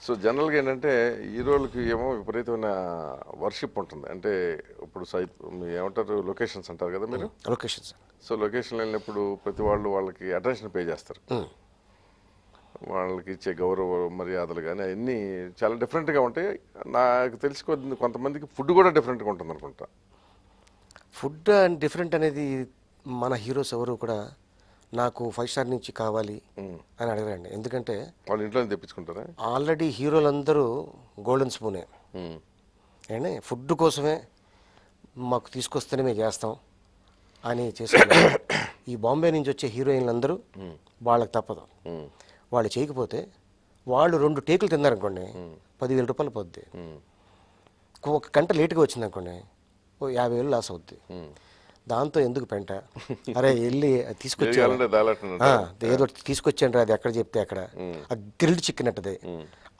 So జనరల్గా ఏంటంటే హీరోలకి ఏమో విపరీతమైన వర్షిప్ ఉంటుంది. అంటే ఇప్పుడు ఏమంటారు, లొకేషన్స్ అంటారు కదా మీరు. లొకేషన్స్. సో లొకేషన్ వెళ్ళినప్పుడు ప్రతి వాళ్ళు వాళ్ళకి అటెన్షన్ పే చేస్తారు. వాళ్ళకి ఇచ్చే గౌరవ మర్యాదలు కానీ అవన్నీ చాలా డిఫరెంట్గా ఉంటాయి. నాకు తెలిసి కొంతమందికి ఫుడ్ కూడా డిఫరెంట్గా ఉంటుంది అనుకుంటా. ఫుడ్ అండ్ డిఫరెంట్ అనేది మన హీరోస్ ఎవరు కూడా నాకు 5 స్టార్ నుంచి కావాలి అని అడగరండి. ఎందుకంటే వాళ్ళు ఇంట్లోనే తెప్పించుకుంటారా? ఆల్రెడీ హీరోలందరూ గోల్డెన్ స్పూనే అండి. ఫుడ్ కోసమే మాకు తీసుకొస్తేనే మేము చేస్తాం అని చేసుకున్నారు. ఈ బాంబే నుంచి వచ్చే హీరోయిన్లు అందరూ వాళ్ళకి తప్పదు. వాళ్ళు చేయకపోతే వాళ్ళు 2 టేకులు తిన్నారనుకోండి 10,000 రూపాయలు పోద్ది. ఒక గంట లేట్గా వచ్చిందనుకోండి ఓ 50,000 లాస్ అవుద్ది. దాంతో ఎందుకు పెంట, అరే వెళ్ళి తీసుకొచ్చాను ఏదో తీసుకొచ్చాను రా, అది ఎక్కడ చెప్తే అక్కడ ఆ గ్రిల్డ్ చికెన్ అంటది,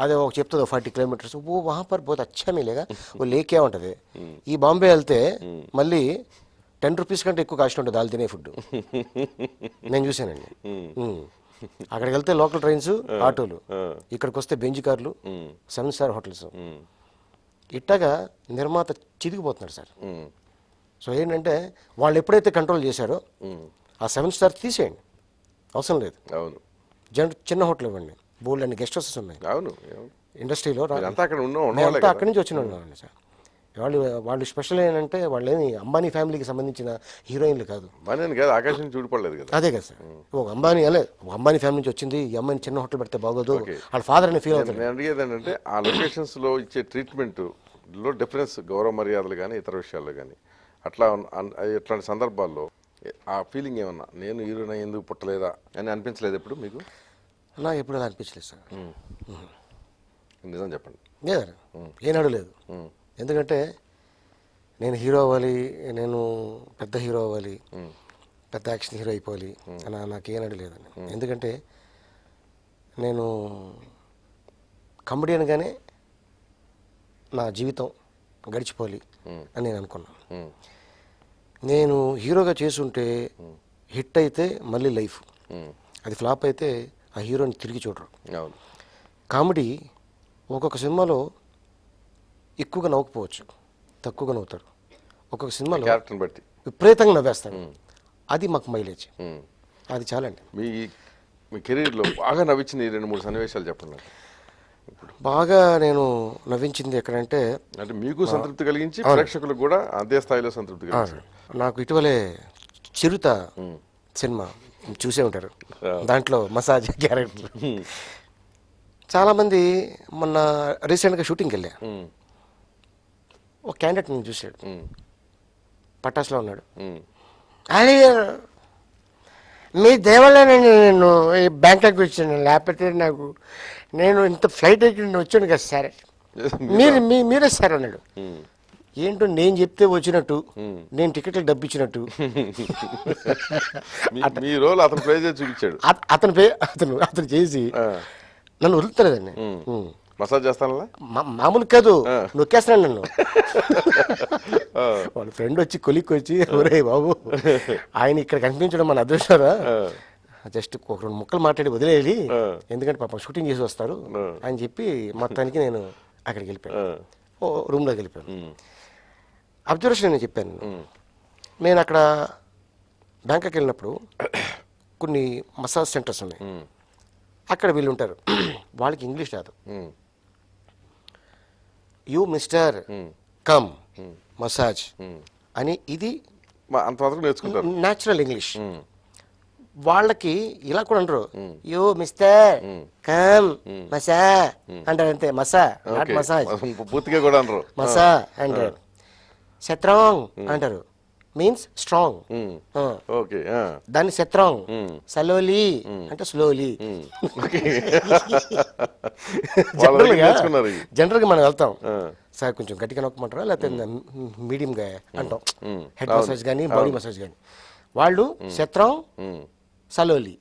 అదే ఒక చెప్తుంది 40 కిలోమీటర్స్ ఓ వహా పర్ బహుత్ అచ్చా మిలేగా ఓ లేకే ఉంటుంది. ఈ బాంబే వెళ్తే మళ్ళీ 10 రూపీస్ కంటే ఎక్కువ కాస్ట్ ఉంటుంది వాళ్ళు తినే ఫుడ్. నేను చూశానండి. అక్కడికి వెళ్తే లోకల్ ట్రైన్స్, ఆటోలు, ఇక్కడికి వస్తే బెంజ్ కార్లు, 7 స్టార్ హోటల్స్. ఇట్టగా నిర్మాత చిరిగిపోతున్నాడు సార్. సో ఏంటంటే వాళ్ళు ఎప్పుడైతే కంట్రోల్ చేశారో ఆ 7 స్టార్ తీసేయండి, అవసరం లేదు. అవును, చిన్న హోటల్ ఇవ్వండి, బోల్డ్ అన్ని గెస్ట్ హౌసెస్ ఉన్నాయి. అవును, ఇండస్ట్రీలో అక్కడి నుంచి వచ్చిన వాళ్ళండి సార్. వాళ్ళు స్పెషల్ ఏంటంటే వాళ్ళు ఏమి అంబానీ ఫ్యామిలీకి సంబంధించిన హీరోయిన్లు కాదు. ఆకాశం చూడపడలేదు కదా. అదే కదా సార్. ఒక అంబానీ ఫ్యామిలీ నుంచి వచ్చింది, ఈ అమ్మాయిని చిన్న హోటల్ పెడితే బాగోదు, వాళ్ళ ఫాదర్ అని ఫీల్ అవుతారు. నేను అడిగేది ఏంటంటే ఆ లొకేషన్స్ లో ఇచ్చే ట్రీట్మెంట్ లో డిఫరెన్స్, గౌరవ మర్యాదలు కానీ ఇతర విషయాల్లో కానీ ఇట్లాంటి సందర్భాల్లో ఆ ఫీలింగ్ ఏమన్నా, నేను హీరోయిన్ ఎందుకు పుట్టలేదా అని అనిపించలేదు ఎప్పుడు మీకు? నాకు ఎప్పుడు అలా అనిపించలేదు సార్. నిజం చెప్పండి. లేదండి, ఏనాడు లేదు. ఎందుకంటే నేను హీరో అవ్వాలి, నేను పెద్ద హీరో అవ్వాలి, పెద్ద యాక్షన్ హీరో అయిపోవాలి అని నాకేనాడు లేదండి. ఎందుకంటే నేను కమెడియన్గానే నా జీవితం గడిచిపోవాలి అని నేను అనుకున్నాను. నేను హీరోగా చేసుంటే హిట్ అయితే మళ్ళీ లైఫ్, అది ఫ్లాప్ అయితే ఆ హీరోని తిరిగి చూడరు. కామెడీ ఒక్కొక్క సినిమాలో ఎక్కువగా నవ్వుకపోవచ్చు, తక్కువగా నవ్వుతారు. ఒక్కొక్క సినిమాలో బట్టి విపరీతంగా నవ్వేస్తాను, అది మాకు మైలేజ్. అది చాలండి. మీ కెరీర్లో బాగా నవ్వించిన 2-3 సన్నివేశాలు చెప్పండి. బాగా నేను నవ్వించింది ఎక్కడంటే, అంటే మీకు సంతృప్తి కలిగించి ప్రేక్షకులకు కూడా అదే స్థాయిలో సంతృప్తి కలిగింది. నాకు ఇటీవలే చిరుత సినిమా చూసే ఉంటారు, దాంట్లో మసాజ్ క్యారెక్టర్. చాలామంది మొన్న రీసెంట్గా షూటింగ్కి వెళ్ళా, ఒక క్యాండిడేట్ నేను చూశాడు, పటాస్లో ఉన్నాడు. అది మీ దేవాలయాన్ని నేను ఈ బ్యాంకాక్ వచ్చాను, లేకపోతే నాకు నేను ఇంత ఫ్లైట్ ఎక్కి వచ్చాను కదా సార్, మీరే సార్ అన్నాడు. ఏంటో నేను చెప్తే వచ్చినట్టు, నేను టికెట్లు డబ్బు ఇచ్చినట్టు మీ రోల్ అతను ప్లే చేసి చూపించాడు. అతను చేసి నన్ను వదులుతలేదండి. మసాజ్ చేస్తాను మామూలు కాదు, నొక్కేస్తున్నాడు నన్ను. వాళ్ళ ఫ్రెండ్ వచ్చి కొలిక్కి వచ్చి, ఒరే బాబు ఆయన ఇక్కడ కనిపించడం మన అదృష్టారా, జస్ట్ ఒక 2 ముక్కలు మాట్లాడి వదిలేయాలి, ఎందుకంటే పాపం షూటింగ్ చేసి వస్తారు అని చెప్పి మొత్తానికి నేను అక్కడికి వెళ్ళిపోయాను, రూమ్లోకి వెళ్ళిపోయాను. అబ్జర్వేషన్ నేను చెప్పాను, నేను అక్కడ బ్యాంకాక్ వెళ్ళినప్పుడు కొన్ని మసాజ్ సెంటర్స్ ఉన్నాయి, అక్కడ వీళ్ళు ఉంటారు, వాళ్ళకి ఇంగ్లీష్ రాదు. యూ మిస్టర్ కమ్ మసాజ్ అని, ఇది అంతవరకు నేర్చుకుంటారు న్యాచురల్ ఇంగ్లీష్. వాళ్ళకి ఇలా కూడా అంటారు, యూ మిస్టర్ కమ్ మసా అంటారు, అంతే. మసా నాట్ మసాజ్, పూర్తిగా కూడా అనరు, మసా అంటారు. శత్రాంగ్ అంటారు, మీన్స్ స్ట్రాంగ్. దాన్ని శత్రాంగ్. సలోలీ అంటే స్లోలీ. జనరల్గా మనం వెళ్తాం, సార్ కొంచెం గట్టిగా నొక్కమంటారా, లేకపోతే మీడియంగా అంటాం, హెడ్ మసాజ్ కానీ బాడీ మసాజ్ కానీ. వాళ్ళు శత్రాంగ్, సలోలీ.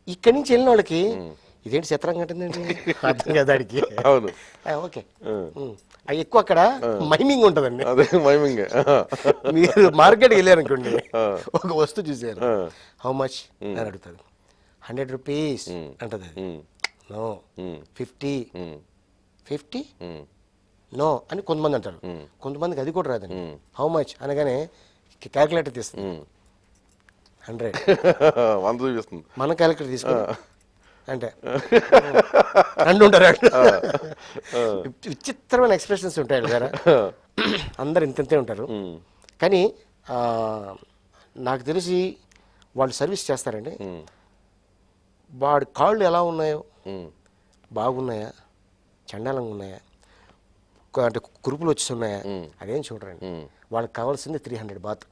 ఇక్కడి నుంచి వెళ్ళిన వాళ్ళకి ఇదేంటి శత్రాంగ్ అంటుందండి, అర్థం కదా అడిగి. ఓకే, ఎక్కువ అక్కడ మైమింగ్ ఉంటుందండి. మీరు మార్కెట్కి వెళ్ళారనుకోండి, ఒక వస్తువు చూసారు, హౌ మచ్ అని అడుగుతుంది, 100 రూపీస్ అంటది. అది నో 50 50 నో అని కొంతమంది అంటారు, కొంతమందికి అది కూడా రాదండి. హౌ మచ్ అనగానే క్యాలిక్యులేటర్ తీస్తుంది 100 వంద చూపిస్తుంది. మన క్యాలిక్యులేటర్ తీసుకుని అంటే రెండు ఉంటారు. విచిత్రమైన ఎక్స్ప్రెషన్స్ ఉంటాయి వేరే, అందరు ఇంతే ఉంటారు. కానీ నాకు తెలిసి వాళ్ళు సర్వీస్ చేస్తారండి. వాడి కాళ్ళు ఎలా ఉన్నాయో, బాగున్నాయా, చండాలంగా ఉన్నాయా, అంటే కురుపులు వచ్చి ఉన్నాయా, అదేం చూడరండి. వాళ్ళకి కావాల్సింది 300 బాత్.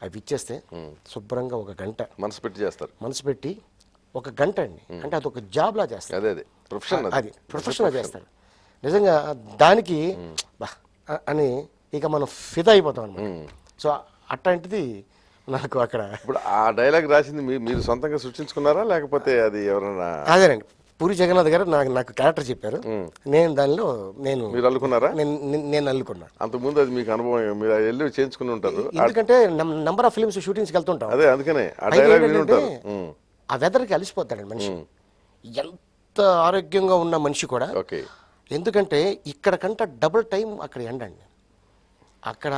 అవి ఇచ్చేస్తే శుభ్రంగా ఒక గంట మనసు పెట్టి చేస్తారు. మనసు పెట్టి ఒక గంట అండి, అంటే అది ఒక జాబ్లా చేస్తారు. అదే ప్రొఫెషన్, అది ప్రొఫెషనల్గా చేస్తారు నిజంగా. దానికి బా అని ఇక మనం ఫిదా అయిపోతాం అనమాట. సో అట్లాంటిది నాకు అక్కడ. ఇప్పుడు ఆ డైలాగ్ రాసింది మీరు సొంతంగా సృష్టించుకున్నారా, లేకపోతే అది ఎవరైనా? అదేనండి, పూరి జగన్నాథ్ గారు నాకు క్యారెక్టర్ చెప్పారు, నేను దానిలో మీరు అల్లుకున్నారా? నేను అల్లుకున్నాను. అంతకుముందు అది మీకు అనుభవం, మీరు వెళ్ళి చేయించుకుని ఉంటారు. ఎందుకంటే నెంబర్ ఆఫ్ ఫిల్మ్స్ షూటింగ్స్కి వెళ్తుంటాం. అదే అందుకనే ఆ డైలాగ్ విని ఉంటారు. ఆ వెదర్కి అలసిపోతాడండి మనిషి, ఎంత ఆరోగ్యంగా ఉన్న మనిషి కూడా. ఓకే. ఎందుకంటే ఇక్కడ కంటే డబుల్ టైం అక్కడ ఎండండి. అక్కడ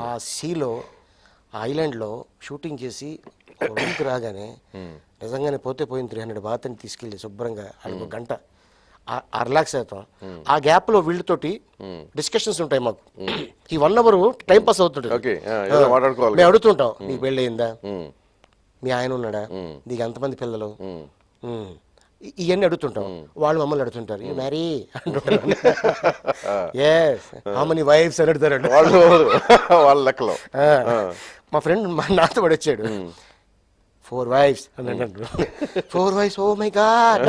ఆ సీలో, ఆ ఐలాండ్లో షూటింగ్ చేసి రూమ్కి రాగానే నిజంగానే పోతే పోయిన 300 బాత్ అని తీసుకెళ్ళి శుభ్రంగా అది ఒక గంట రిలాక్స్ అవుతాం. ఆ గ్యాప్లో వీళ్ళతోటి డిస్కషన్స్ ఉంటాయి మాకు. ఈ 1 అవర్ టైం పాస్ అవుతుంది. మేము అడుగుతుంటాం, నీకు పెళ్ళి అయిందా, మీ ఆయన ఉన్నాడా, నీకు ఎంతమంది పిల్లలు, ఇవన్నీ అడుగుతుంటాం. వాళ్ళు మమ్మల్ని అడుగుతుంటారు, యూ మ్యారీ అంటుంటారు. ఎస్, హౌ మెనీ వైఫ్స్ అని అడుగుతారండి వాళ్ళ లెక్కలో. మా ఫ్రెండ్ నాతో కూడా వచ్చాడు, 4 wives అని అంటారు. 4 wives, oh my god,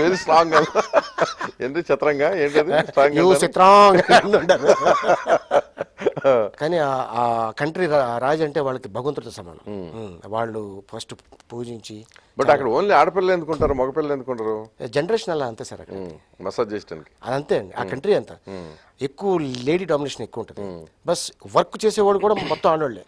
very strong. ఏంటి చిత్రంగా, ఏంటది స్ట్రాంగ్ అంటారు. కానీ ఆ కంట్రీ రాజు అంటే వాళ్ళకి భగవంతుడితో సమానం. వాళ్ళు ఫస్ట్ పూజించి. బట్ అక్కడ ఓన్లీ ఆడపిల్లలు ఎందుకుంటారు, మగపిల్లలు ఎందుకుంటారు? జనరేషన్ అలా అంతే సార్ అక్కడ. మసాజ్ చేయడానికి అదంతే అండి, ఆ కంట్రీ అంతా ఎక్కువ లేడీ డామినేషన్ ఎక్కువ ఉంటుంది. బస్ వర్క్ చేసేవాడు కూడా మొత్తం ఆడవాళ్ళే.